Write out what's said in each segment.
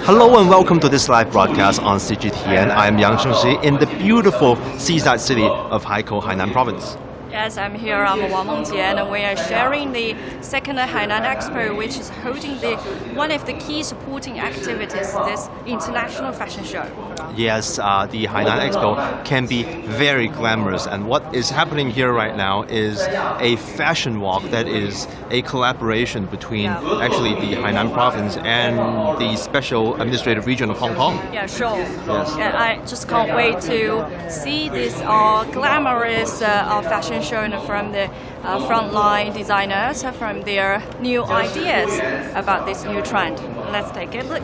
Hello and welcome to this live broadcast on CGTN. I am Yang Chengxi in the beautiful seaside city of Hainan Province. Yes, I'm here. I'm Wang Mengjie, and we are sharing the second Hainan Expo, which is holding one of the key supporting activities, this international fashion show. Yes, the Hainan Expo can be very glamorous, and what is happening here right now is a fashion walk that is a collaboration between actually the Hainan Province and the Special Administrative Region of Hong Kong. Yeah, sure. Yes. Yeah, I just can't wait to see this glamorous fashion show from the frontline designers, from their new ideas about this new trend. Let's take a look.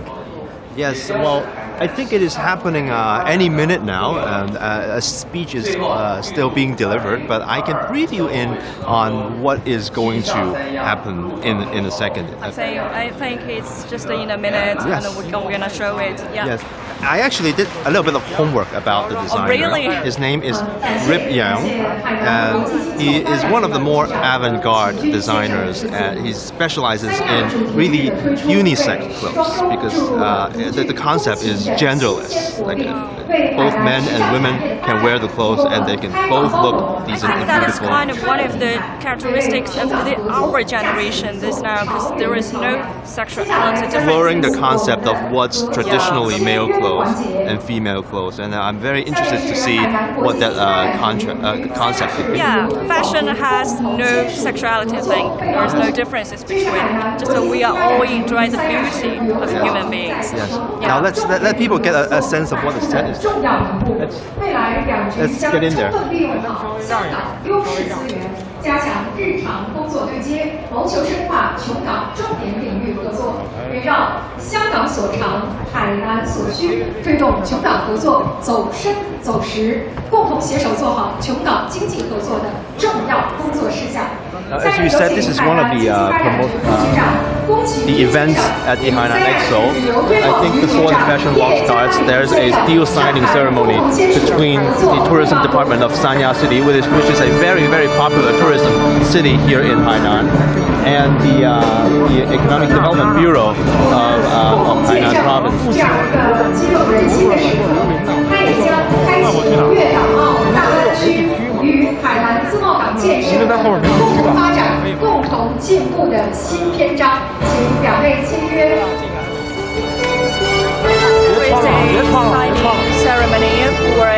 Yes, well, I think it is happening any minute now, and a speech is still being delivered, but I can brief you in on what is going to happen in a second. I think it's just in a minute, yes. And we're going to show it. Yeah. Yes, I actually did a little bit of homework about the designer. Oh, really? His name is Yang, and he is one of the more avant-garde designers. He specializes in really unisex clothes because the concept is genderless. Like both men and women can wear the clothes, and they can both look decent and beautiful. That is kind of one of the characteristics of our generation this now, because there is no sexuality difference. Exploring the concept of what's traditionally male clothes and female clothes, and I'm very interested to see what that concept could be. Yeah, fashion has no sexuality thing. There's no differences between. Just so we are all enjoying the beauty of human beings. Yes. Yeah. Now let people get a sense of what the set is. Let's get in there. 加强日常工作对接，谋求深化琼港重点领域合作，围绕香港所长、海南所需，推动琼港合作走深走实，共同携手做好琼港经济合作的重要工作事项。 As you said, this is one of the events at the Hainan Expo. I think before the fashion walk starts, there's a deal signing ceremony between the tourism department of Sanya City, which is a very, very popular tourism city here in Hainan, and the Economic Development Bureau of Hainan Province. 与海南自贸港建设共同发展、共同进步的新篇章，请两位签约。 Signing ceremony for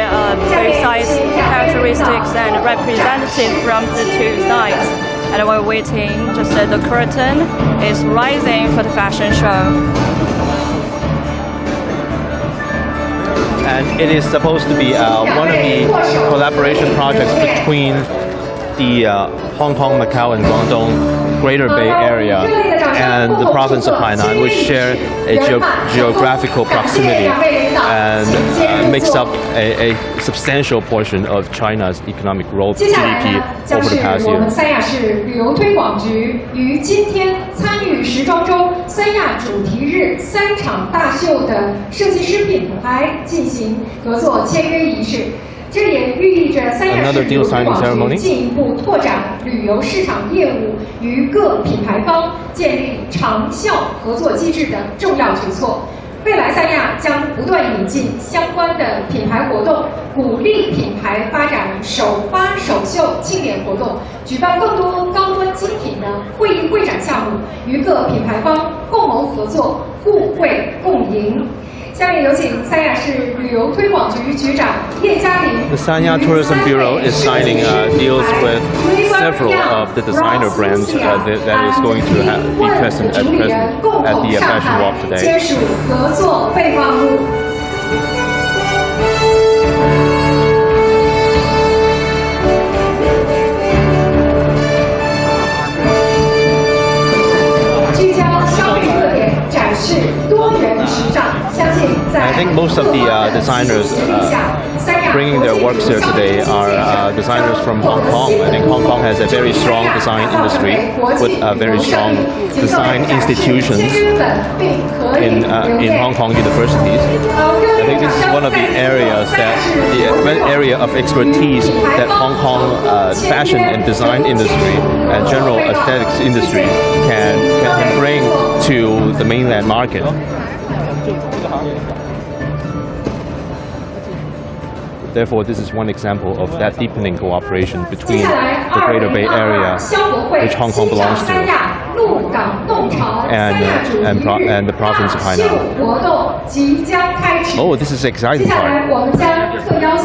both sides characteristics and representative from the two sides. And we're waiting, just the curtain is rising for the fashion show. And it is supposed to be one of the collaboration projects between the Hong Kong, Macau, and Guangdong Greater Bay Area and the province of Hainan, which share a geographical proximity and makes up a substantial portion of China's economic growth GDP over the past year. 三亚市旅游推广局于今天参与时装周三亚主题日3场大秀的设计师品牌进行合作签约仪式。 这也寓意着三亚市旅游推广局进一步拓展旅游市场业务与各品牌方建立长效合作机制的重要举措。未来三亚将不断引进相关的品牌活动，鼓励品牌发展首发首秀庆典活动，举办更多高端精品的会议会展项目，与各品牌方共谋合作，互惠共赢。 下面有请三亚市旅游推广局局长叶嘉玲。 The Sanya Tourism Bureau is signing deals with several of the designer brands that is going to be present at the fashion walk today. 签署合作备忘录。 聚焦消费特点，展示多元时尚。 I think most of the designers bringing their works here today are designers from Hong Kong. I think Hong Kong has a very strong design industry with very strong design institutions in Hong Kong universities. I think this is one of the areas the area of expertise that Hong Kong fashion and design industry and general aesthetics industry can bring to the mainland market. Therefore, this is one example of that deepening cooperation between the Greater Bay Area, which Hong Kong belongs to, and the province of Hainan. Oh, this is exciting part.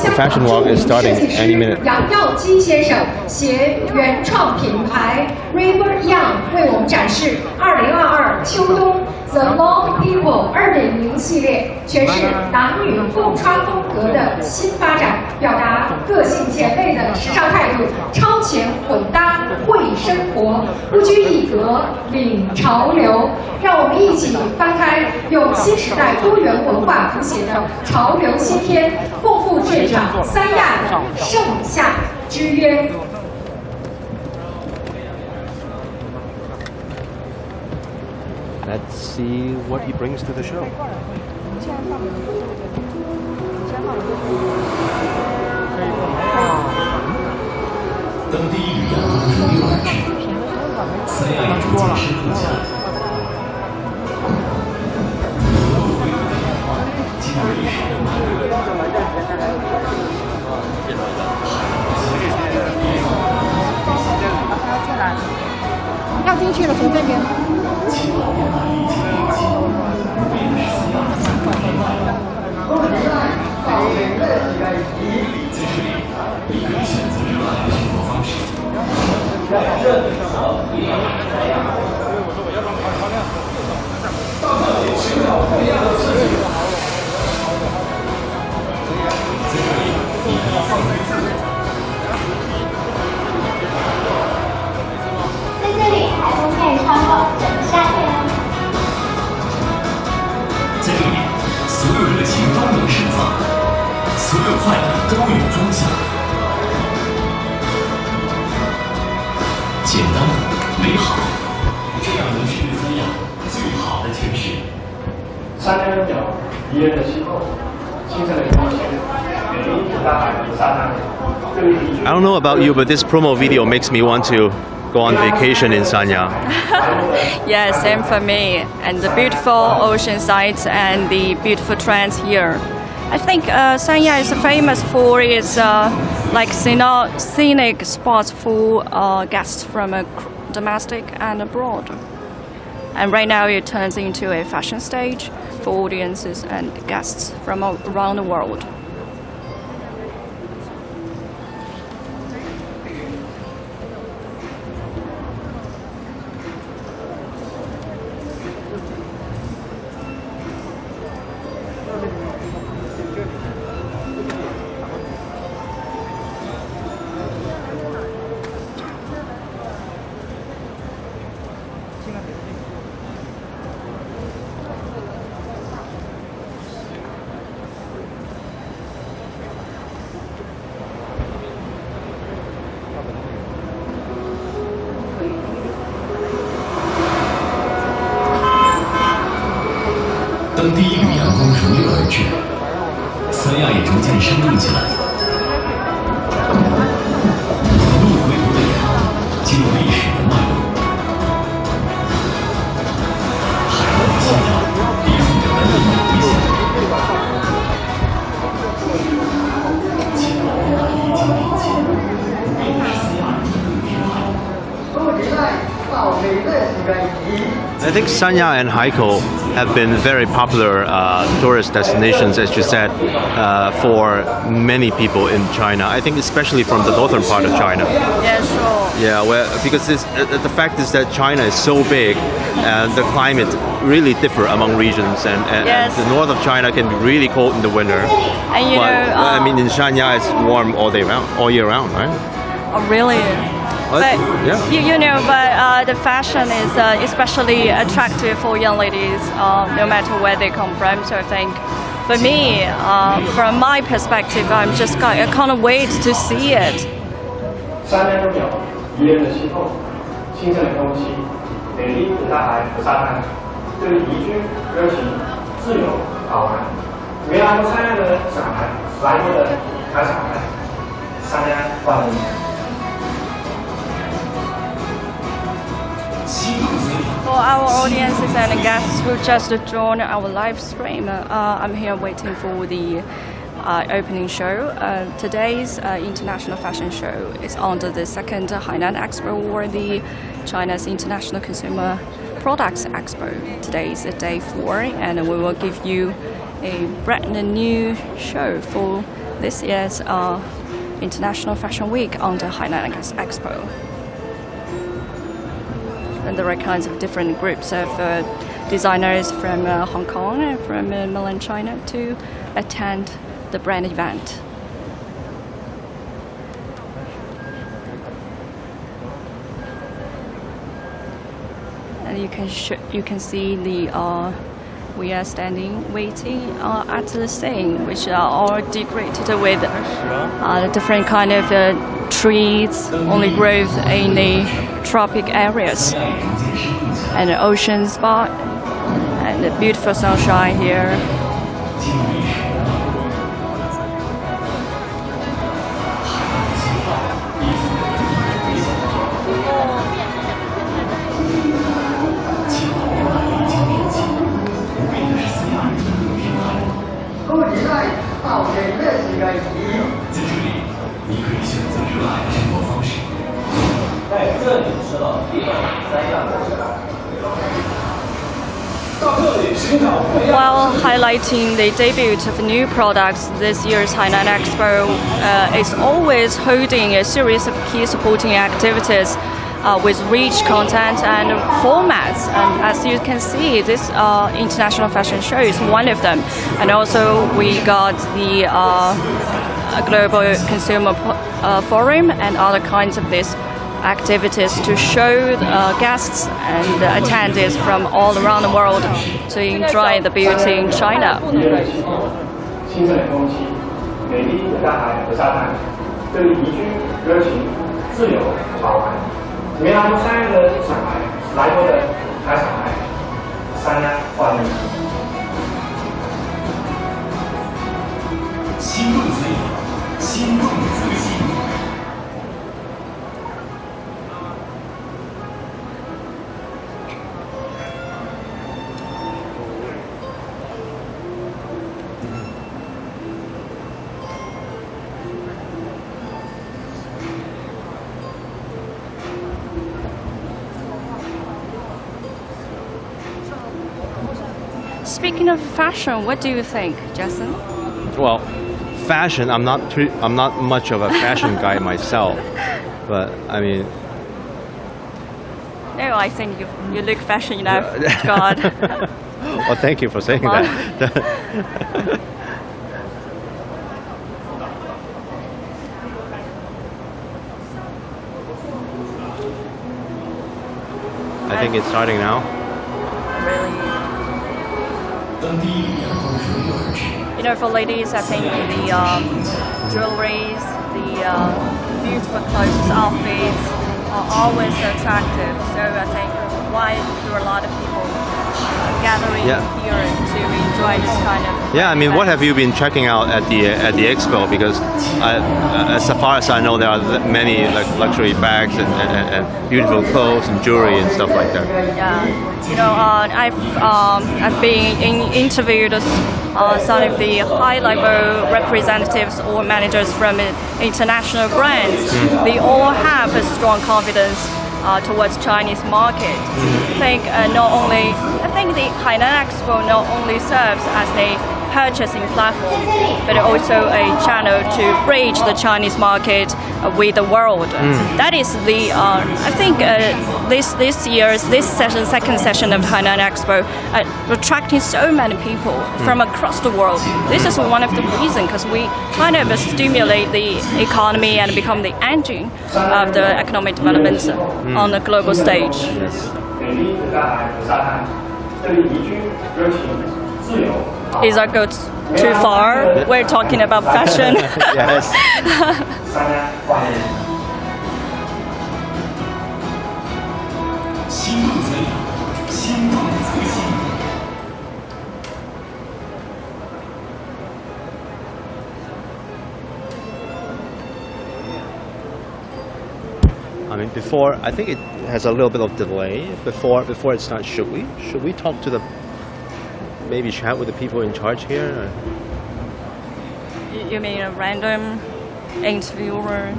The fashion walk is starting any minute. 杨耀基先生携原创品牌 River Young 为我们展示2022秋冬 The Long People 2.0系列，诠释男女共穿风格的新发展，表达个性前卫的时尚态度，超前混搭会生活，不拘一格领潮流。让我们一起翻开用新时代多元文化谱写的潮流新篇，共赴这场三亚的盛夏之约。 Let's see what he brings to the show. 当地与阳光如约而至，三亚也逐渐深入起来。进入历史的脉络。要进去了，从这边。 在这里还会可以穿过整个夏天哦。在这里，所有热情都能释放，所有快乐都有装下。简单、美好，这样能是对三亚最好的诠释。3天拥有宜人的气候、清澈的空气、美丽的大海与沙滩。 I don't know about you, but this promo video makes me want to go on vacation in Sanya. Yeah, same for me. And the beautiful ocean sights and the beautiful trends here. I think Sanya is famous for its like scenic spots for guests from domestic and abroad. And right now it turns into a fashion stage for audiences and guests from around the world.当第一缕阳光如约而至，三亚也逐渐深入起来。路回头的人进入历史的脉络。海湾的夕阳逼送着文明的回响。千万人的历经变迁，为的是三亚人的更美好。 I think Sanya and Haikou have been very popular tourist destinations, as you said, for many people in China. I think especially from the northern part of China. Yeah, sure. Yeah, well, because the fact is that China is so big, and the climate really differ among regions, and Yes. the north of China can be really cold in the winter. And you But, know, I mean, in Sanya it's warm all year round, right? oh, really? But, But yeah. you know, but the fashion is especially attractive for young ladies, no matter where they come from. So I think, for me, from my perspective, I can't wait to see it. 3天拥有宜人的气候、清澈的空气、美丽的大海和沙滩，这里宜居、热情、自由、好玩。没来过三亚的小孩，来过的还少来。三亚欢迎。西部森林。For our audiences and guests who just joined our live stream, I'm here waiting for the opening show. Today's international fashion show is under the second Hainan Expo, or the China's International Consumer Products Expo. Today is day 4, and we will give you a brand new show for this year's International Fashion Week under Hainan Expo. And there are kinds of different groups of designers from Hong Kong and from mainland China to attend the brand event. And you can see the we are standing waiting at the scene, which are all decorated with different kind of trees only grow in the tropic areas, and the ocean spot, and the beautiful sunshine here. While highlighting the debut of new products, this year's Hainan Expo is always holding a series of key supporting activities with rich content and formats. And as you can see, this international fashion show is one of them. And also we got the Global Consumer Forum and other kinds of these activities to show guests and attendees from all around the world to enjoy the beauty in China. 清澈的空气、美丽的大海和沙滩，这里宜居、热情、自由、好玩。没来过三亚的小孩，来过的还小孩，三亚欢迎。心动自由，心动自行。 Speaking of fashion, what do you think, Jason? Well, fashion. I'm not much of a fashion guy myself, but I mean. No, I think you look fashion enough. God. Well, thank you for saying that. I think it's starting now. Really. You know, for ladies, I think the jewelries, the beautiful clothes, outfits are always attractive. So I think why there are a lot of people gathering here to enjoy this kind of. Yeah, I mean, what have you been checking out at the expo? Because as far as I know, there are many like luxury bags and beautiful clothes and jewelry and stuff like that. Yeah, you know, I've been interviewed some of the high-level representatives or managers from international brands. They all have a strong confidence towards Chinese market. I think the Hainan Expo not only serves as a purchasing platform, but also a channel to bridge the Chinese market with the world. That is the I think this year's second session of the Hainan Expo attracting so many people from across the world. This is one of the reasons, because we kind of stimulate the economy and become the engine of the economic development on the global stage. Is that go too far? We're talking about fashion. Yes. I mean, before, I think it has a little bit of delay before it starts. Should we talk to maybe chat with the people in charge here? Or? You mean a random interviewer?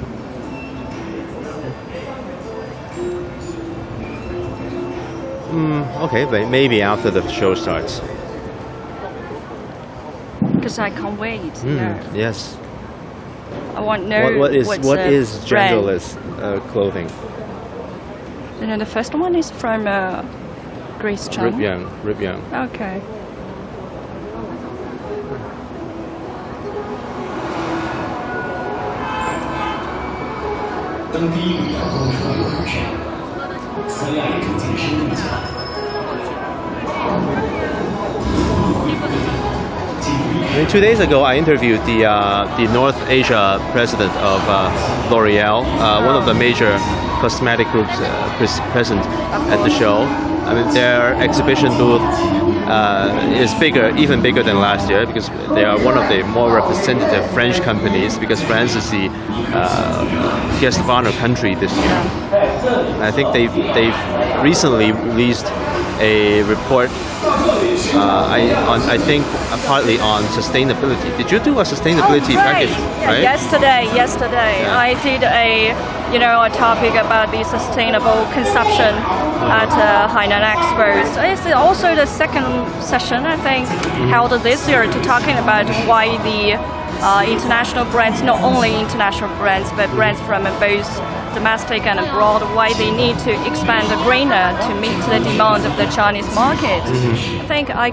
Okay, but maybe after the show starts. Because I can't wait. Yes. I want to know what is brand. genderless clothing? The first one is from Grace Chang. Rip Young. Okay. 当第一缕阳光穿过而至，三亚也逐渐深入起来。 I mean, 2 days ago, I interviewed the North Asia president of L'Oreal, one of the major cosmetic groups present at the show. I mean, their exhibition booth is even bigger than last year because they are one of the more representative French companies because France is the guest of honor country this year. I think they've recently released a report. I think partly on sustainability. Did you do a sustainability package? Right? Yesterday, I did a topic about the sustainable consumption at Hainan Expo. It's also the second session I think held this year to talking about why the international brands, not only international brands, but brands from both domestic and abroad, why they need to expand greener to meet the demand of the Chinese market. I think I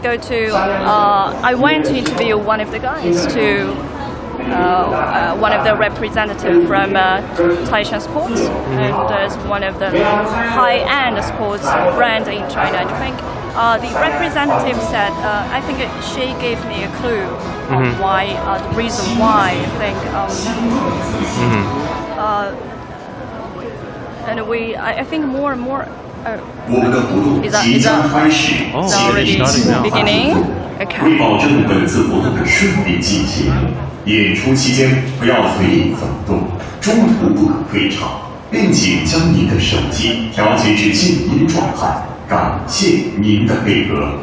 went to interview one of the guys to one of the representatives from Taishan Sports, and it's one of the high-end sports brand in China. I think the representative said, I think she gave me a clue on why, the reason why I think. And I think more and more. Is that already beginning? Okay. 为保证本次活动的顺利进行，演出期间不要随意走动，中途不可退场，并请将您的手机调节至静音状态。感谢您的配合。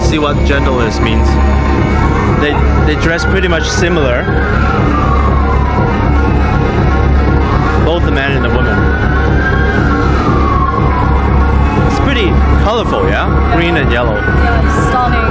See what gentleness means. They dress pretty much similar, both the man and the woman. It's pretty colorful, yeah? Green and yellow. Yeah, it's stunning.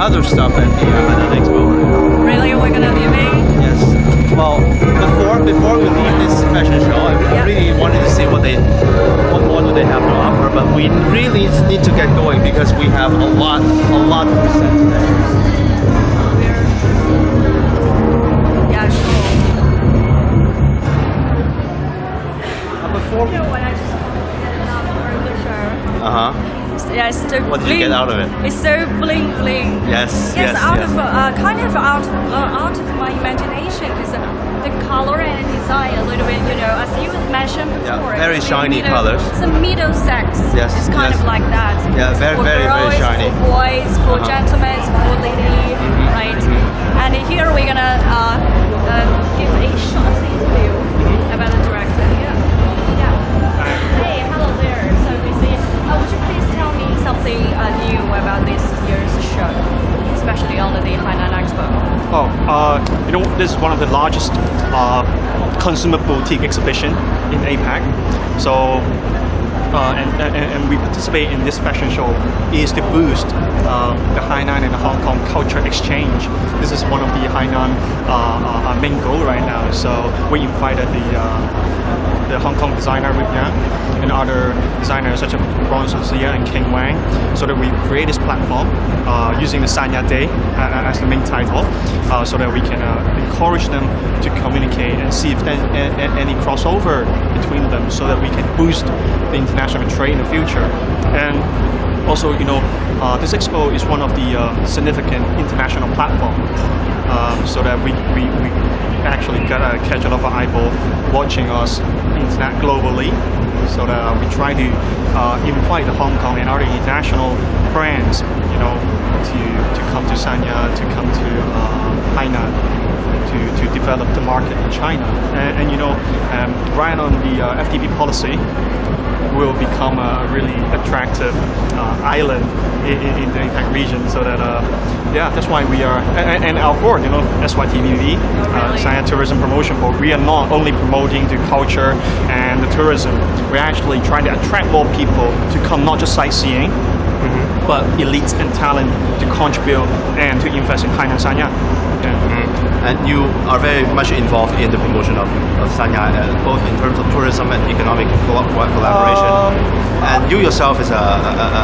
other stuff at the Hainan Expo. Really, we're gonna be big? Yes. Well, before we leave this fashion show, I really wanted to see what more do they have to offer. But we really need to get going because we have a lot to present today. Yeah, sure. Before. You know what I just from the show? Yeah, it's so What did bling. you get out of it? It's so bling bling. Yes. Out of kind of out of my imagination because the color and design a little bit, as you mentioned before. Yeah, very shiny colors. Some middle sex. Yes, It's kind of like that. Yeah, very, for very, girls, very shiny. For boys, for gentlemen, for lady, right? And here we're gonna give a short interview about the director. Yeah. Hey, hello there. So we see. Would you please tell me something new about this year's show, especially on the Hainan Expo? This is one of the largest consumer boutique exhibition in APAC. So, and we participate in this fashion show is to boost the Hainan and the Hong Kong culture exchange. This is one of the Hainan main goal right now. So we invited the Hong Kong designer Yang and other designers such as Wang and Wang, so that we create this platform using the Sanya Day as the main title, so that we can encourage them to communicate and see if there's any crossover between them, so that we can boost the international trade in the future. And also, this expo is one of the significant international platform, so that we actually catch a lot of eyeball watching us globally, so that we try to invite the Hong Kong and other international brands, to come to Sanya, to come to Hainan, to develop the market in China. And right on the FTP policy will become a really attractive island in the APAC region, so that that's why we are, and our board, SYTBV, Sanya Tourism Promotion Board, we are not only promoting the culture and the tourism, we're actually trying to attract more people to come, not just sightseeing, but elites and talent to contribute and to invest in Hainan Sanya. And you are very much involved in the promotion of Sanya, both in terms of tourism and economic collaboration. And you yourself is a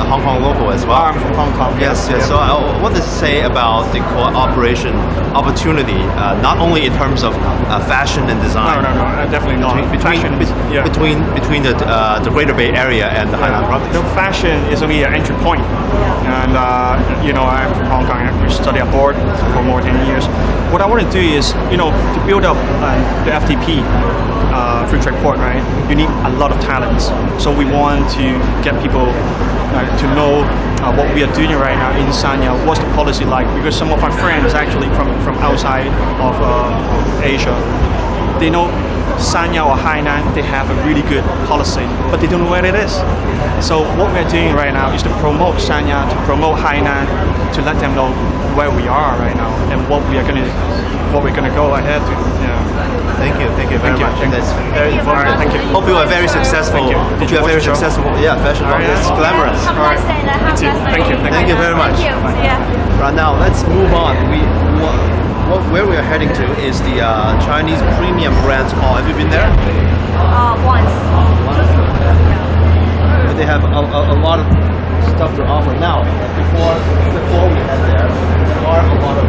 Hong Kong local as well. I'm from Hong Kong. Yes. So what does it say about the cooperation opportunity, not only in terms of fashion and design? No, definitely not. Between the Greater Bay Area and the Hainan province. Fashion is only an entry point. And I'm from Hong Kong. I studied abroad for more than 10 years. What I want to do is, to build up the FTP free trade port, right? You need a lot of talents. So we want to get people to know what we are doing right now in Sanya. What's the policy like? Because some of my friends actually from outside of Asia, they know Sanya or Hainan, they have a really good policy, but they don't know where it is. So what we're doing right now is to promote Sanya, to promote Hainan, to let them know where we are right now and what we're gonna go ahead to. Thank you very much. That's very important. Thank you. Hope you are very successful. Thank you. Hope you are very successful. Yeah, fashion. It's glamorous. Have a nice day and have a nice day. Thank you very much. Thank you. Yeah. Right now, let's move on. Where we are heading to is the Chinese premium brands hall. Have you been there? Once. They have a lot of stuff to offer. Now, before we head there are a lot of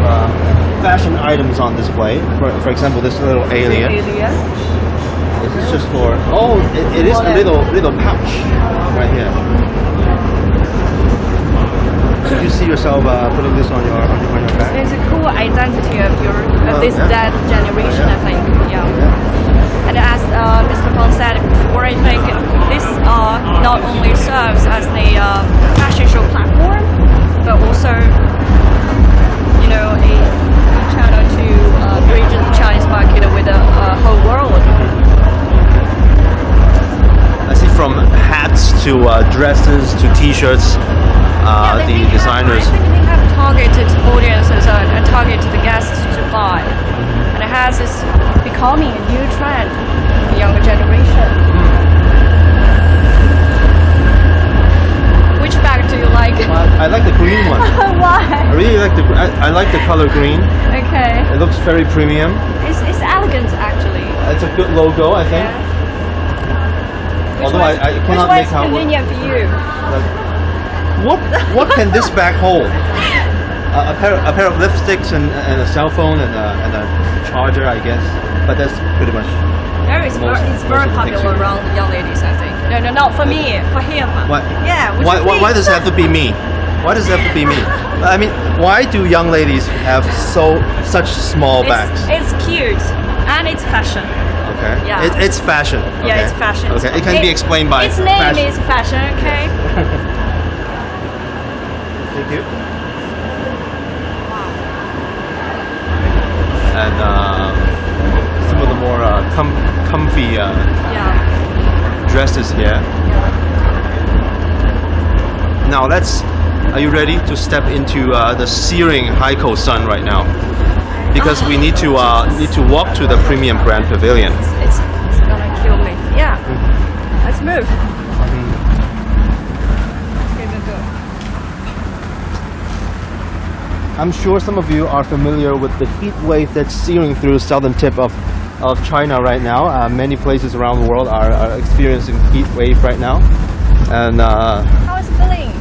fashion items on display. For example, this little alien. This is just for. Oh, it is a little pouch right here. Could you see yourself putting this on your back? It's a cool identity of this dead generation, I think. Yeah. And as Mr. Peng said before, I think this not only serves as the fashion show platform, but also, a channel to bridge the Chinese market with the whole world. I see from hats to dresses to T-shirts. The designers. I think they have targeted audiences and targeted the guests to buy, and it has this becoming a new trend in the younger generation. Which bag do you like? I like the green one. Why? Why? I really like I like the color green. Okay. It looks very premium. It's elegant actually. It's a good logo, I think. Although I cannot which make out convenient for you. what can this bag hold? A pair of lipsticks and a cell phone and a charger, I guess. But that's pretty much. No, it's very popular around young ladies, I think. No, not for me, for him. Why? Yeah. Why does it have to be me? Why does it have to be me? I mean, why do young ladies have such small bags? It's cute and it's fashion. Okay. Yeah. It's fashion. Okay. Yeah, it's fashion. Okay. It can be explained by its name fashion. is fashion. Okay. Thank you. And some of the more comfy dresses here. Now are you ready to step into the searing Haikou sun right now? Because we need to walk to the premium brand pavilion. It's gonna kill me. Yeah. Let's move. I'm sure some of you are familiar with the heat wave that's searing through southern tip of China right now. Many places around the world are experiencing heat wave right now. And how is it feeling?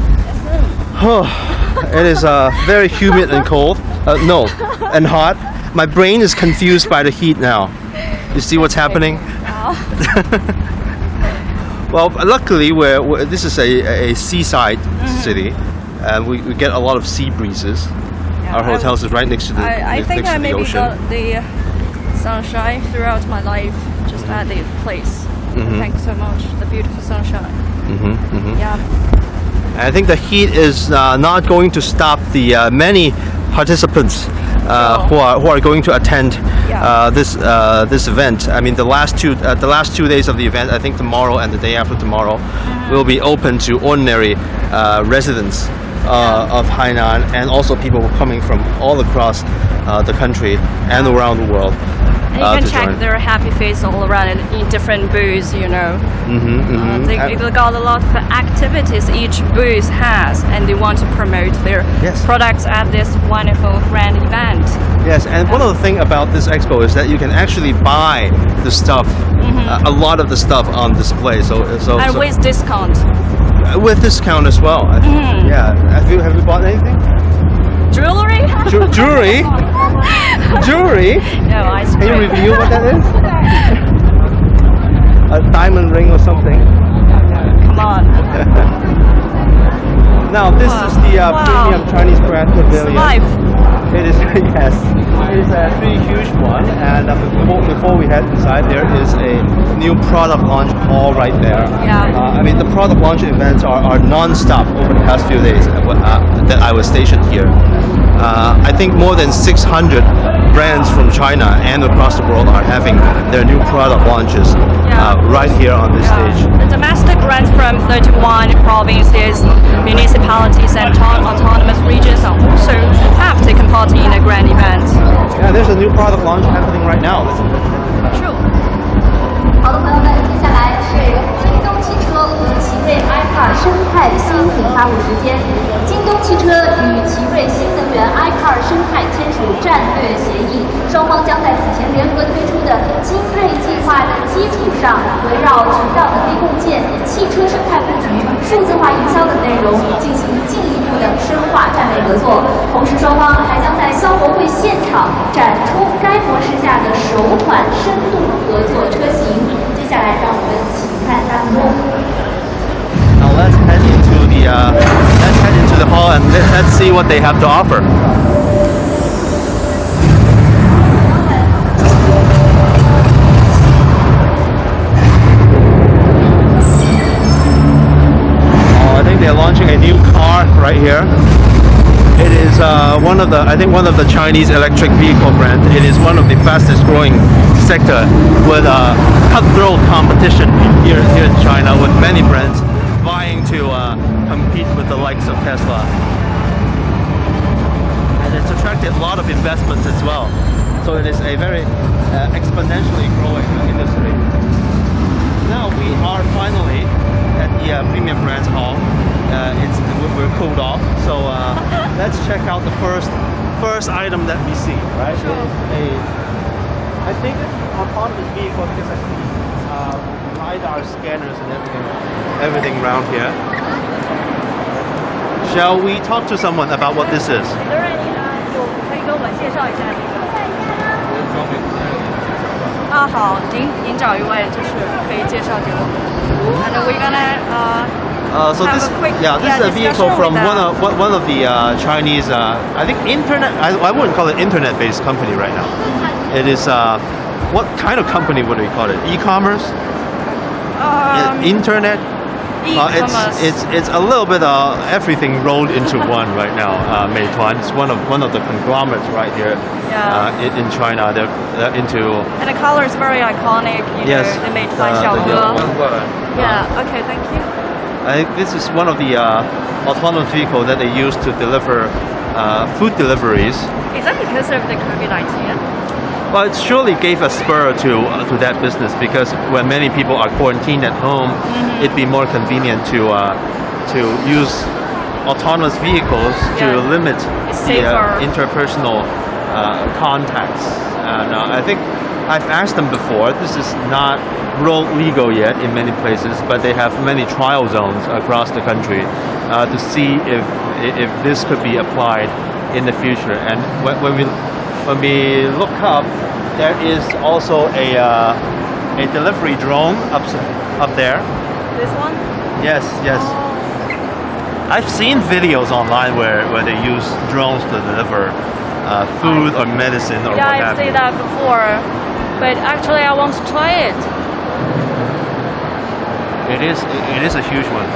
it is very humid and cold. And hot. My brain is confused by the heat now. You see what's happening? Well, luckily this is a seaside city, and we get a lot of sea breezes. Yeah, our hotel is right next to the I think I maybe ocean. got the sunshine throughout my life just at this place. Thanks so much. The beautiful sunshine. Yeah. I think the heat is not going to stop the many participants who are going to attend this event. I mean, the last 2 days of the event, I think tomorrow and the day after tomorrow, will be open to ordinary residents of Hainan, and also people coming from all across the country and around the world. And you can check their happy face all around in different booths, you know. They got a lot of activities each booth has, and they want to promote their products at this wonderful grand event. Yes, and one of the things about this expo is that you can actually buy the stuff, a lot of the stuff on display. So with discount. With discount as well. Yeah. Have you bought anything? Jewelry? Jewelry? Jewelry? No, ice cream. Can you review what that is? A diamond ring or something? Come on. Now this is the premium Chinese brand pavilion. It is yes. It is a pretty huge one, and before we head inside, there is a new product launch hall right there. I mean, the product launch events are non-stop over the past few days that I was stationed here. I think more than 600 brands from China and across the world are having their new product launches right here on this stage. The domestic brands from 31 provinces, municipalities, and autonomous regions also have taken part in the grand event. Yeah, there's a new product launch happening right now. True. 好的，朋友们，接下来是京东汽车和奇瑞 iCar 生态新品发布时间。京东汽车与奇瑞新能源 iCar 生态签署战略协议，双方将在此前联合推出的精锐计划的基础上，围绕渠道能力共建、汽车生态布局、数字化营销等内容进行进一步的深化战略合作。同时，双方还将在消博会现场展出该模式下的首款深度合作车型。接下来，让我们请看弹幕。 Now let's head into the hall and let's see what they have to offer. Oh, I think they're launching a new car right here. It is one of the Chinese electric vehicle brands. It is one of the fastest growing sector with cutthroat competition here in China, with many brands vying to compete with the likes of Tesla. And it's attracted a lot of investments as well. So it is a very exponentially growing industry. Now we are finally at the premium brands hall. We're cooled off, so let's check out the first item that we see. Right? Sure. I think it's autonomous vehicle because I see LiDAR scanners and everything around here. Shall we talk to someone about what this is? 好，您找一位就是可以介绍给我们。And we're gonna So have this, a quick this is a vehicle discussion from with one of the Chinese, I think internet. I wouldn't call it internet-based company right now. It is what kind of company would we call it? E-commerce, internet. e-commerce. It's a little bit everything rolled into one right now. Meituan, it's one of the conglomerates right here. Yeah. In China, they're into. And the color is very iconic. You Yes. know, the Meituan Xiaoge. Yeah. Okay. Thank you. I think this is one of the autonomous vehicles that they use to deliver food deliveries. Is that because of the COVID-19? Well, it surely gave a spur to that business because when many people are quarantined at home, it'd be more convenient to use autonomous vehicles to limit the interpersonal contacts. And I think I've asked them before. This is not road legal yet in many places, but they have many trial zones across the country to see if this could be applied in the future. And when we look up, there is also a delivery drone up there. This one? Yes. I've seen videos online where they use drones to deliver food or medicine or what I've have you. seen that before, but actually I want to try it. It is a huge one.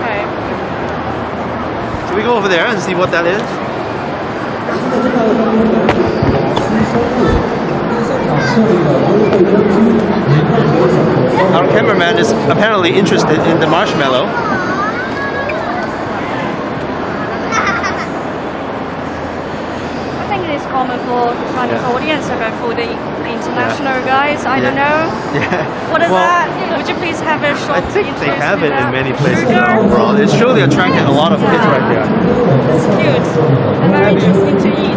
Okay. Should we go over there and see what that is? Our cameraman is apparently interested in the marshmallow. I think it is common for the Chinese audience, but for the international guys, I don't know. Yeah. What is that? Would you please have a short I think they have it in many places Sugar? around the world. It's surely attracting a lot of kids right there. It's cute and very interesting to eat.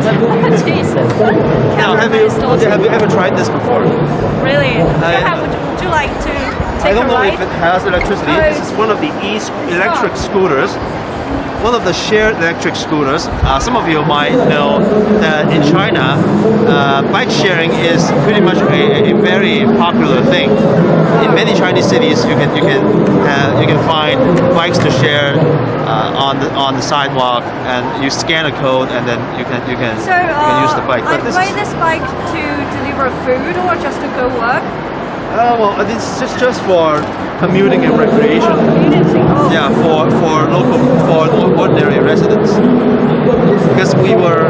Jesus. Now, have you ever tried this before? Really? Would you like to take I don't a know ride? if it has electricity. Oh, This is one of the electric scooters. One of the shared electric scooters. Some of you might know that in China, bike sharing is pretty much a very popular thing. In many Chinese cities, you can find bikes to share on the sidewalk, and you scan a code, and then you can use the bike. I ride this bike to deliver food or just to go work? Well, it's just for commuting and recreation. Yeah, for ordinary residents. Because we were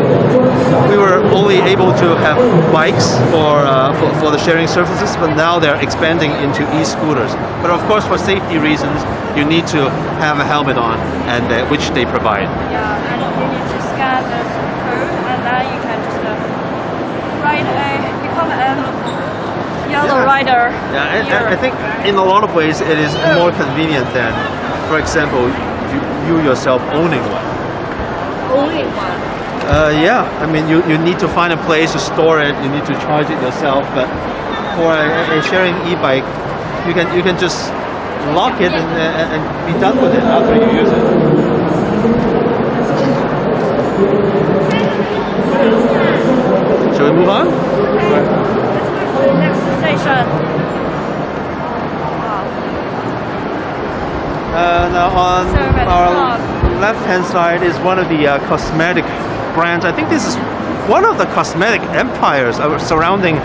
only able to have bikes for the sharing services, but now they're expanding into e-scooters. But of course, for safety reasons, you need to have a helmet on, and which they provide. Yeah, and you need to scan the code, and then you can just become a yellow rider. Yeah, I think in a lot of ways it is more convenient than, for example, you yourself owning one. Owning one? Yeah, I mean you need to find a place to store it. You need to charge it yourself. But for a sharing e-bike, you can just lock it and be done with it after you use it. Shall we move on? Next station. Now on our left-hand side is one of the cosmetic brands. I think this is one of the cosmetic empires surrounding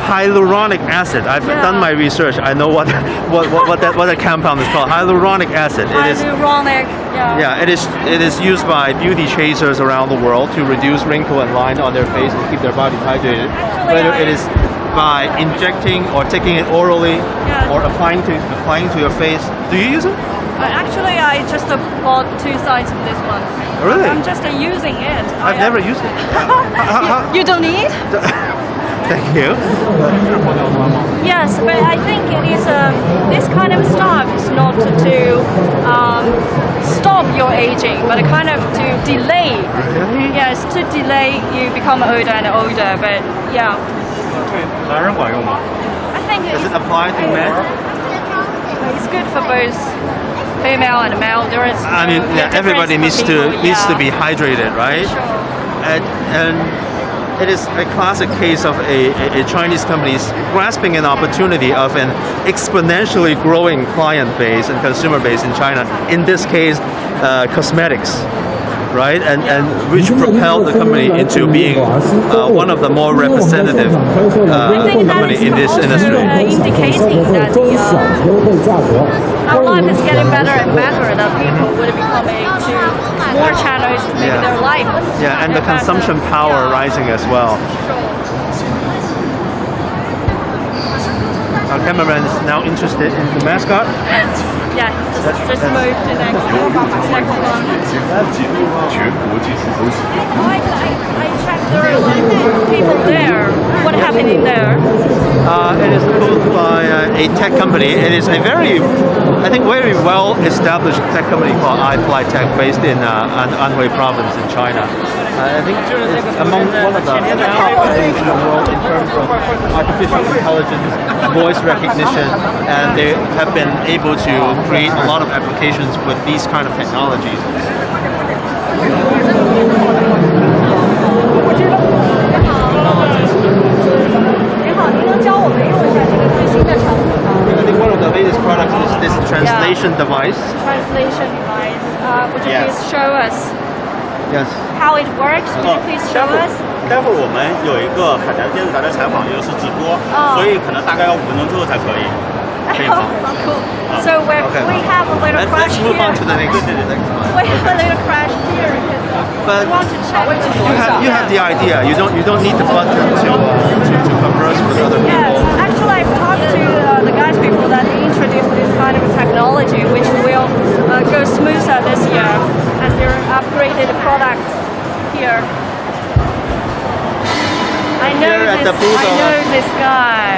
hyaluronic acid. I've done my research. I know what that compound is called. Hyaluronic acid. Hyaluronic. Yeah, it is used by beauty chasers around the world to reduce wrinkle and line on their face and keep their body hydrated. Whether it is by injecting or taking it orally or applying to your face. Do you use it? Actually, I just bought 2 sides of this one. Really? I'm just using it. I've never used it. You don't need? Thank you. Yes, but I think it is this kind of stuff is not to stop your aging, but kind of to delay. Yes, to delay you become older and older. But yeah. 男人管用吗 I think Does it apply to men? it's good for both female and male. There is. I mean, yeah, everybody needs to be hydrated, right? Sure. And it is a classic case of a Chinese companies grasping an opportunity of an exponentially growing client base and consumer base in China. In this case, cosmetics. Right, and which propelled the company into being one of the more representative company in this industry. Indicating that our life is getting better and better. That people would be coming to more channels to make their life. Yeah, and the consumption power rising as well. Our cameraman is now interested in the mascot. Yeah, just move to the next one. I checked there are a lot of people there. What happened in there? It is owned by a tech company. It is a very well-established tech company called iFly Tech, based in Anhui Province in China. I think it's among one of the top companies in the world in terms of artificial intelligence, voice recognition, and they have been able to create a lot of applications with these kind of technologies. I think one of the latest products is this translation device. Translation device. Would you please show us Yes. how it works? Would you please show us? 待会儿我们有一个海苔电视台的采访，又是直播，所以可能大概要5分钟之后才可以。 Cool. So we have a little crash Let's move here. on to the next one. We have a little crash here. But We want to check. you have the idea. You don't need the button to converse with other people. Yes, actually I've talked to the guys before that introduced this kind of technology which will go smoother this year as there are upgraded products here. I know Here at the booth I know this guy.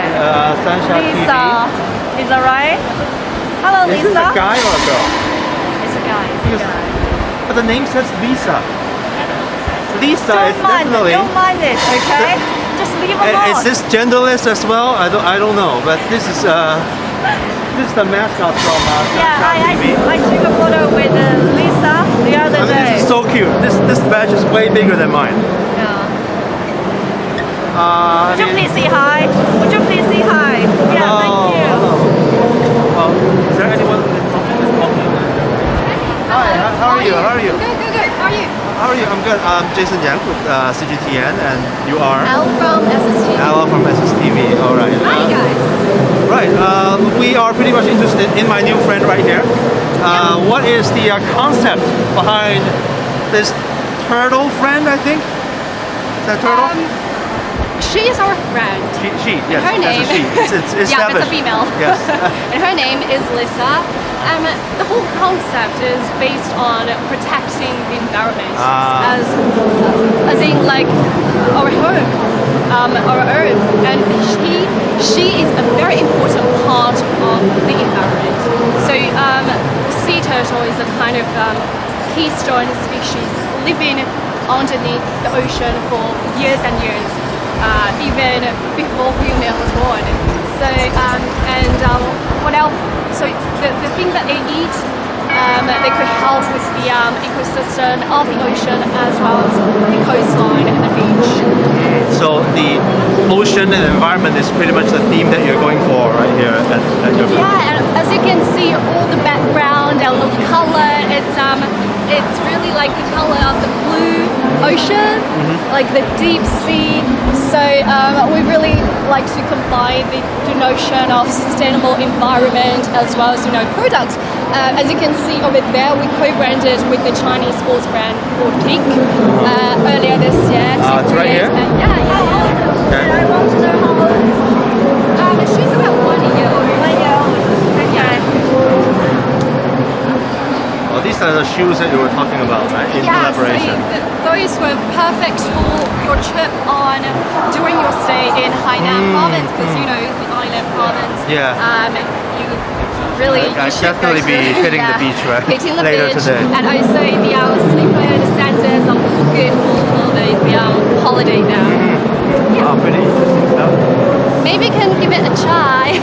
Sunshine Lisa. Is that right? Hello, TV. Is Lisa. this a guy or a girl? It's a guy. It's a guy. But the name says Lisa. Lisa is definitely. Don't mind it, okay? Just leave alone. Is this genderless as well? I don't know, but this is the mascot from Yeah, I took a photo with Lisa the other day. This is so cute. This badge is way bigger than mine. Yeah. Would you please say hi? Would you please say hi? Yeah, thank you. Hello. Is there anyone talking? Hi, how are you? How are you? Good. How are you? How are you? I'm good. I'm Jason Yang with CGTN, and you are? Al from SSTV. Al from SSTV. All right. Hi guys. Right. We are pretty much interested in my new friend right here. What is the concept behind this turtle friend? I think. Is that turtle? She is our friend. She. Yes. Her name. It's yeah, it's a established. female. Yes. And her name is Lisa. The whole concept is based on protecting the environment as in like our home, our earth, and she is a very important part of the environment. So sea turtle is a kind of keystone species living underneath the ocean for years and years, even before human was born. So what else? So the thing that they eat, they could help with the ecosystem of the ocean as well as the coastline and the beach. So the ocean and environment is pretty much the theme that you're going for right here at your booth. Yeah, and as you can see, all the background and the color, it's really like the color of the blue ocean, like the deep sea. So we really like to combine the notion of sustainable environment as well as products. As you can see over there, we co-branded with the Chinese sports brand called Pink earlier this year. It's right here? Yeah. Okay. I want to know how old. She's about 1 year old. 1 year old. Yeah. Well, these are the shoes that you were talking about, right? In collaboration. Those were perfect for your trip on during your stay in Hainan province, because you know the island province. Yeah. You really I'd should go definitely be to- hitting the beach, right? Hitting the Later beach, today. and also the sleeper centers are all good for the holiday now. Oh, pretty interesting stuff. Maybe you can give it a try.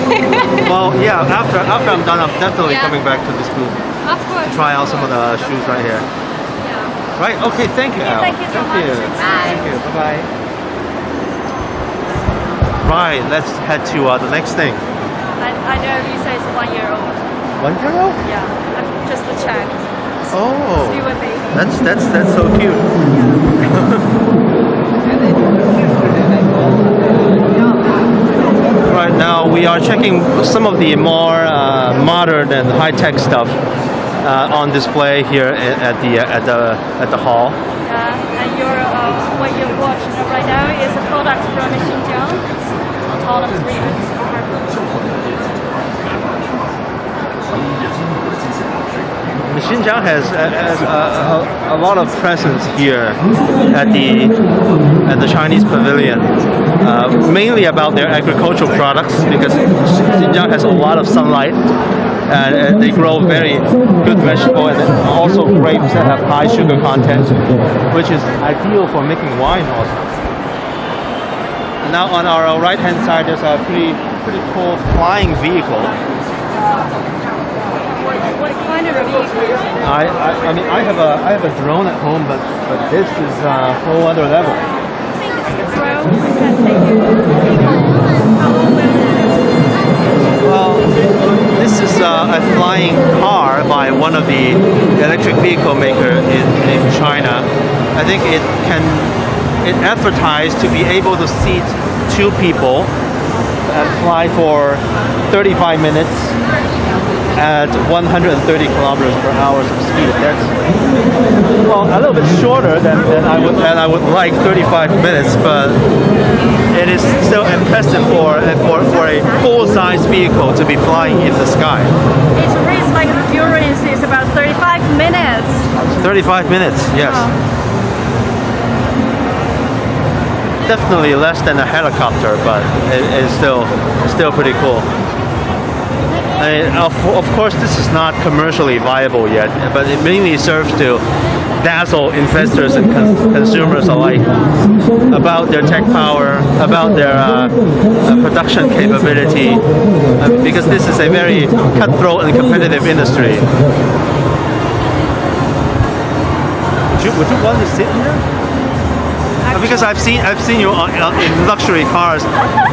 Well, yeah. After I'm done, I'm definitely Yeah. coming back to this booth Of course. to try out some of the shoes right here. Yeah. Right. Okay. Thank you, Al. Thank you so much. Bye. Thank you. Bye bye. Right. Let's head to the next thing. I know you say it's 1 year old. 1 year old? Yeah, I've just checked. Oh. You a baby. That's so cute. Right now we are checking some of the more modern and high-tech stuff on display here at the hall. And what you're watching right now is a product from Xinjiang. All of ribbons. Xinjiang has a lot of presence here at the Chinese pavilion, mainly about their agricultural products, because Xinjiang has a lot of sunlight and they grow very good vegetable and also grapes that have high sugar content, which is ideal for making wine also. Now on our right hand side there's a pretty cool flying vehicle. What kind of a vehicle? I mean I have a drone at home, but this is a whole other level. I think it's the drone that they use. Well, this is a flying car by one of the electric vehicle maker in China. I think it advertised to be able to seat 2 people and fly for 35 minutes at 130 kilometers per hour of speed. That's a little bit shorter than I would like 35 minutes, but it is still impressive for a full-size vehicle to be flying in the sky. Its race like endurance is about 35 minutes. 35 minutes, yes. Definitely less than a helicopter, but it is still pretty cool. I mean, of course, this is not commercially viable yet, but it mainly serves to dazzle investors and consumers alike about their tech power, about their production capability, because this is a very cutthroat and competitive industry. Would you want to sit here? Because I've seen you in luxury cars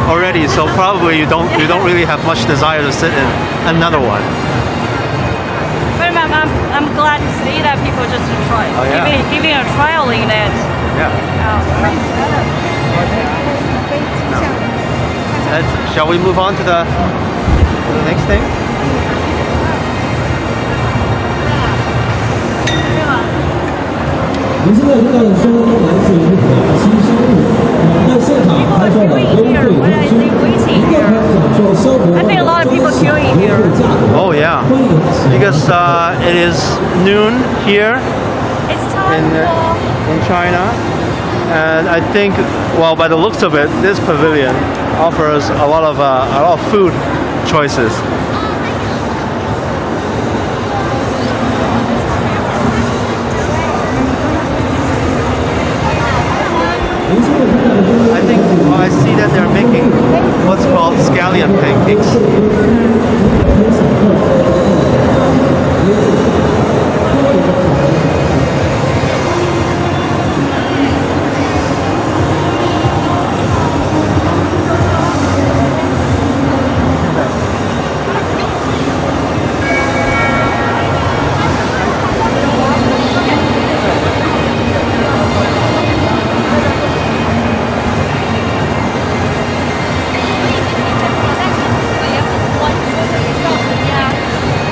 already, so probably you don't really have much desire to sit in another one. But I'm glad to see that people just try, Oh, yeah. giving a trial in it. Yeah. Shall we move on to the next thing? 您现在听到的声音来自于雅西商务，在现场开放了优惠优惠，您更能享受消博 I think a lot of people queuing here. 价格。 Oh yeah, 欢迎来 because it is noon here It's time in China, and I think, well, by the looks of it, this pavilion offers a lot of food choices. I think I see that they're making what's called scallion pancakes.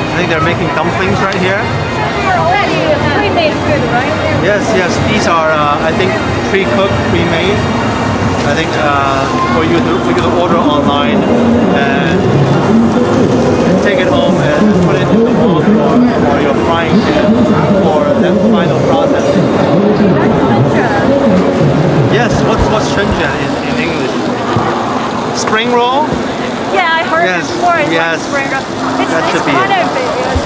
I think they're making dumplings right here. already pre-made food, right? Yes, these are I think pre-cooked, pre-made. I think for you to order online and take it home and put it in the wok or your frying pan for that final process. Yes, what's Chengxi in English? Spring roll? Yeah, I heard before it was spring roll. It's kind of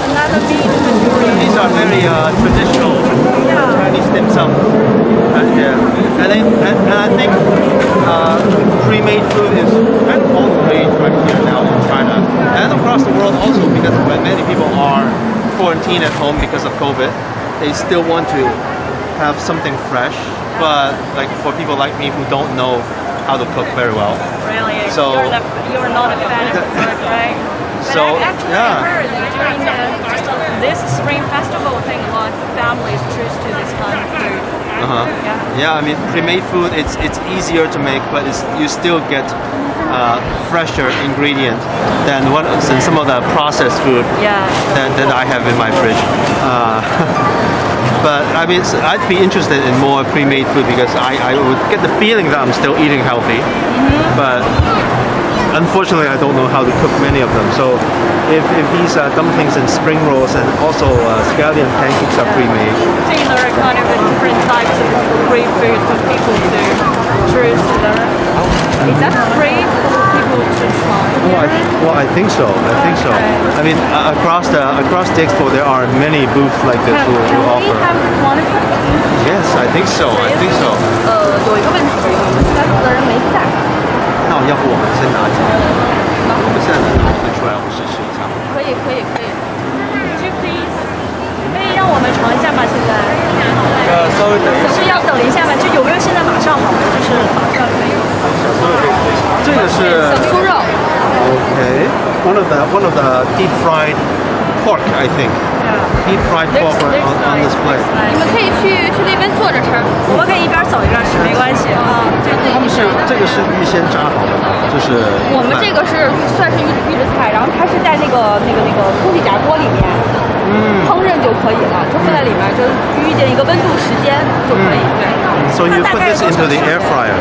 another meat material. These are very traditional Chinese dim sum. And I think pre-made food is kind of all the rage right here now in China and across the world also, because when many people are quarantined at home because of COVID, they still want to have something fresh. But like for people like me who don't know how to cook very well. Really? So you're not a fan of food, right? But I've actually heard that during this spring festival thing, a lot of families choose to this kind of food. Yeah, I mean pre-made food, it's easier to make, but you still get fresher ingredient than some of the processed food that I have in my fridge. But I mean, I'd be interested in more pre-made food because I would get the feeling that I'm still eating healthy. But unfortunately, I don't know how to cook many of them. So if these dumplings and spring rolls and also scallion pancakes are pre-made. I think there are kind of different types of free food for people to choose. Is that free for people to try? Well, I think so. I mean, across the expo, there are many booths like this who offer. Yes, I think so. 有一个问题，3个人没在。那要不我们先拿几个？我们现在拿一个出来，我试一下。可以。Could you please？可以让我们尝一下吗？现在？稍微等一下。是要等一下吗？就有没有现在马上好？就是马上可以。这个是小酥肉。Okay, one of the deep fried pork, I think. Deep fried pork on display. 你们可以去那边坐着吃，我们可以一边走一边吃，没关系啊。他们这个是预先炸好的，就是我们这个是算是预制菜，然后它是在那个空气炸锅里面烹饪就可以了，就放在里面就预定一个温度时间就可以。对。So you put this into the air fryer.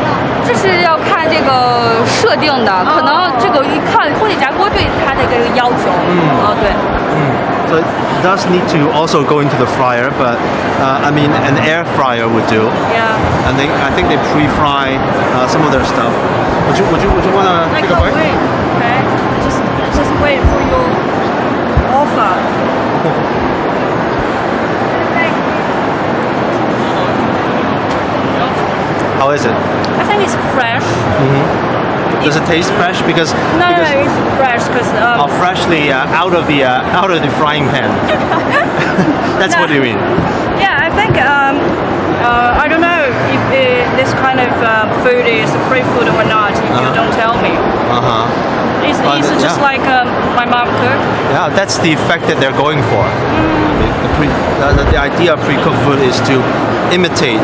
这是要看这个设定的，可能这个一看空气炸锅对它的这个要求。对。So it does need to also go into the fryer, but I mean an air fryer would do. Yeah. And I think they pre-fry some of their stuff. Would you want to take a bite? Okay. Just wait for your offer. How is it? I think it's fresh. Does it taste fresh? Because no, it's fresh because freshly out of the frying pan. That's what you mean. Yeah, I think I don't know if this kind of food is free food or not. If you don't tell me. It's just like my mom cooked. Yeah, that's the effect that they're going for. The idea of pre-cooked food is to imitate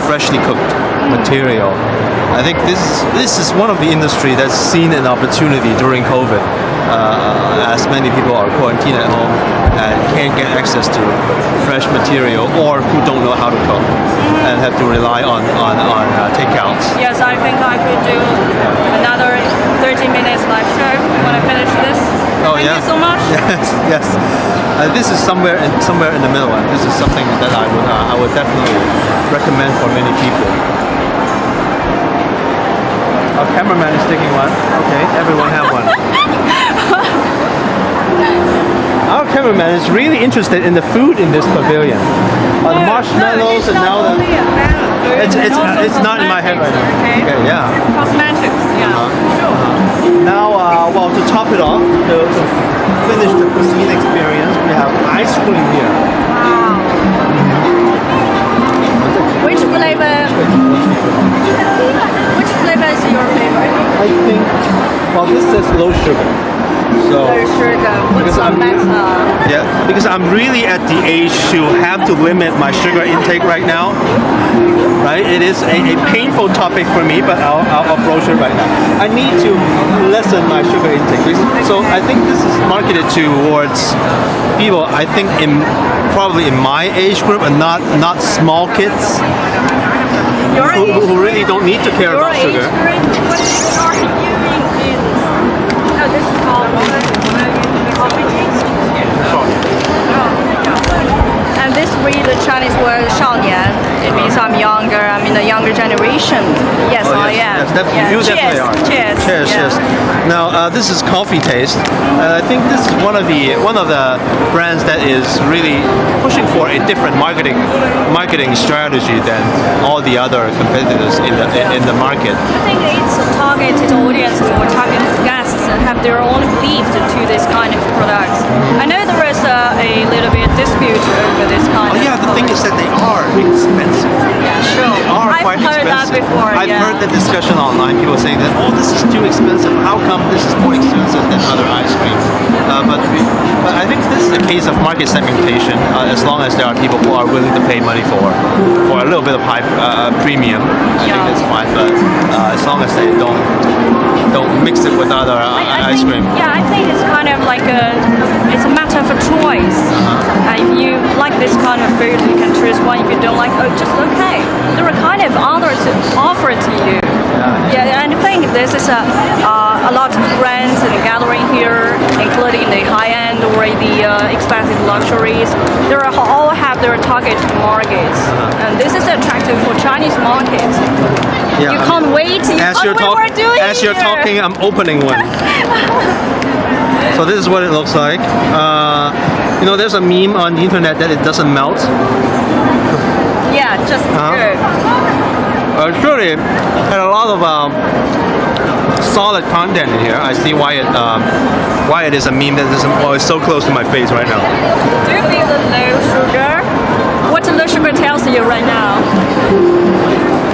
freshly cooked material. I think this is one of the industry that's seen an opportunity during COVID, as many people are quarantined at home and can't get access to fresh material or who don't know how to cook and have to rely on takeouts. Yes, I think I could do another 30 minutes live show when I finish this. Thank you so much. Yes. This is somewhere in the middle, and this is something that I would definitely recommend for many people. Our cameraman is taking one. Okay, everyone have one. Our cameraman is really interested in the food in this pavilion. The marshmallows and now the... It's not in my head right now. Okay, yeah. Cosmetics, yeah. Now, well, to top it off, to finish the cuisine experience, we have ice cream here. Wow. Which flavor is your favorite? I think, well, this says low sugar. So, low sugar. What's the matter? Yeah, because I'm really at the age to have to limit my sugar intake right now. Right, it is a painful topic for me, but I'll approach it right now. I need to lessen my sugar intake. So I think this is marketed towards people, I think probably in my age group and not small kids who really don't need to care about sugar. What are you using? Oh, this is called coffee read the Chinese word 少年. It means I'm younger. I'm in the younger generation. Yes, I am. Yes, definitely. Yeah. You definitely are. Cheers. Cheers. Yeah. Cheers. Now, this is Coffee Taste. I think this is one of the brands that is really pushing for a different marketing strategy than all the other competitors in the market. I think it's a targeted audience or targeted guests that have their own belief to this kind of products. I know there is a little bit dispute over this kind of. Yeah, the thing is that they are expensive. Yeah, sure. They are quite I've heard that expensive. before. I've heard the discussion online. People saying that, oh, this is too expensive. How come this is more expensive than other ice cream? But I think this is a case of market segmentation. As long as there are people who are willing to pay money for a little bit of high premium, I think that's fine. But as long as they don't mix it with other ice cream. Yeah, I think it's kind of like it's a matter of a choice. If you like this kind of food, you can choose one. If you don't like, just okay. There are kind of others offered to you. Yeah, and I think this is a lot of brands in the gathering here, including the high-end or the expensive luxuries. They all have their target markets, and this is attractive for Chinese markets. Yeah, you can't wait. As you're talking, I'm opening one. So this is what it looks like. There's a meme on the internet that it doesn't melt. Yeah, just good. It's really had a lot of solid content in here. I see why it is a meme that doesn't. Well, it's so close to my face right now. Do you feel the low sugar? What the low sugar tells you right now?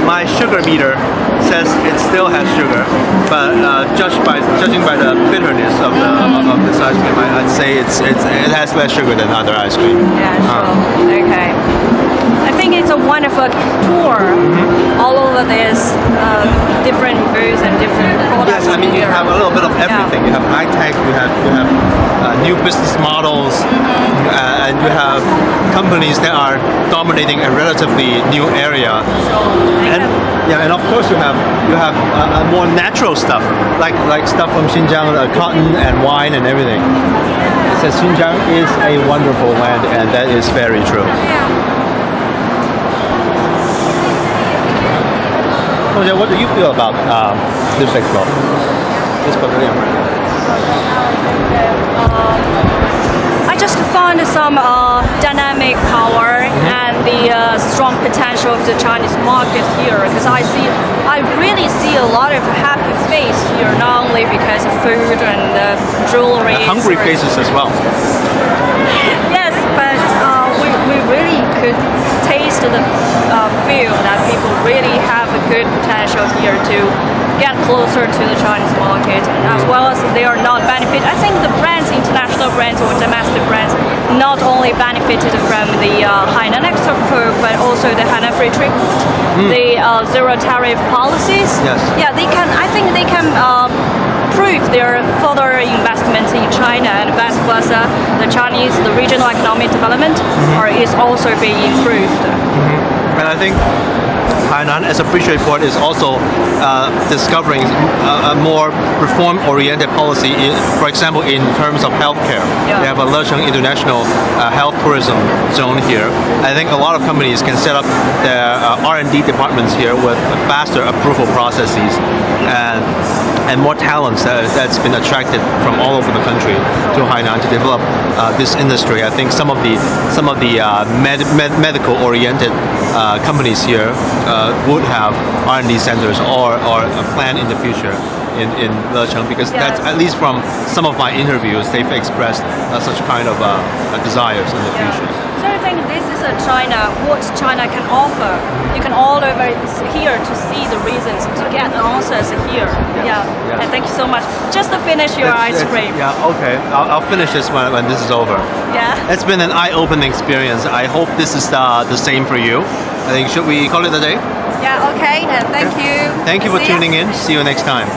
My sugar meter says it still has sugar, but judging by the bitterness of this ice cream, I'd say it has less sugar than other ice cream. Yeah, sure. Okay. I think it's a wonderful tour all over this different booths and different products. Yes, I mean you have a little bit of everything. You have high tech, you have new business models, and you have companies that are dominating a relatively new area. And of course you have more natural stuff like stuff from Xinjiang, cotton and wine and everything. It says Xinjiang is a wonderful land, and that is very true. What do you feel about this expo? This pavilion? I just found some dynamic power and the strong potential of the Chinese market here, because I really see a lot of happy face here, not only because of food and jewelry. Hungry faces as well. Yes, but we really could taste the feel that people really have a good potential here to get closer to the Chinese market, as well as they are not benefit. I think the brands, international brands or domestic brands, not only benefited from the Hainan Expo, but also the Hainan Free Trade, the zero tariff policies. Yes. Yeah, they can. I think they can prove their further investment in China, and vice versa. The regional economic development is also being improved. And I think Hainan as a free trade port is also discovering a more reform-oriented policy, for example, in terms of healthcare. Yeah. They have a Lecheng International Health Tourism Zone here. I think a lot of companies can set up their R&D departments here with faster approval processes and more talents that's been attracted from all over the country to Hainan to develop this industry. I think some of the medical-oriented companies here would have R&D centers or a plan in the future in Lecheng, because that's, at least from some of my interviews, they've expressed such kind of desires in the future. So I think this is China, what China can offer. You can all over here to see the reasons, to get the answers here. Yeah. And thank you so much. Just to finish your ice cream. Yeah, okay. I'll finish this when this is over. Yeah. It's been an eye-opening experience. I hope this is the same for you. I think, should we call it a day? Yeah, okay. And thank you. Thank you for tuning in. See you next time.